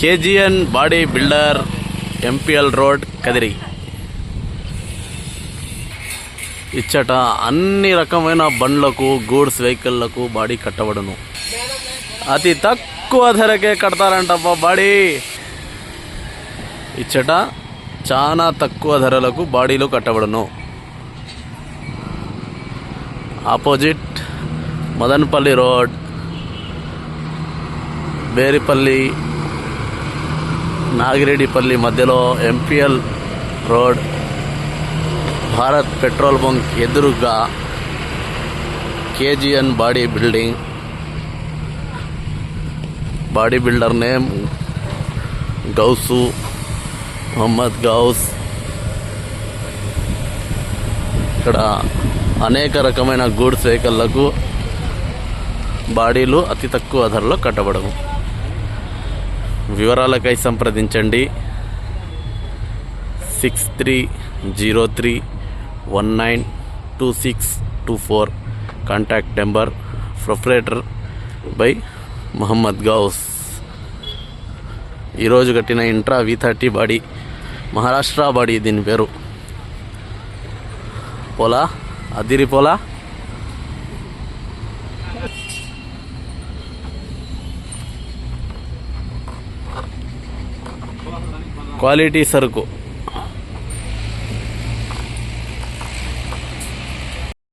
KGN body builder MPL road Kadiri. ఇచ్చట అన్ని రకమైన బండ్లకు గూడ్స్ వెహికల్లకు బాడీ కట్టబడును. అతి తక్కువ ధరకే కడతారంటబ్బా బాడీ. ఇచ్చట చాలా తక్కువ ధరలకు బాడీలు కట్టబడును. ఆపోజిట్ మదన్పల్లి రోడ్, బేరిపల్లి నాగిరెడ్డిపల్లి మధ్యలో MPL road, Bharat petrol bunk ఎదురుగా KGN body building. Body builder name Ghouse, Mohammed Ghouse. ఇక్కడ అనేక రకమైన గూడ్స్ వెహికల్లకు బాడీలు అతి తక్కువ ధరలో కట్టబడము. వివరాలకై సంప్రదించండి 6303192624. Contact number proprietor by Mohammad Ghouse. ఈరోజు కట్టిన intra V30 body, Maharashtra body. దీని పేరు పోలా, అదిరి పోలా. క్వాలిటీ సరుకు.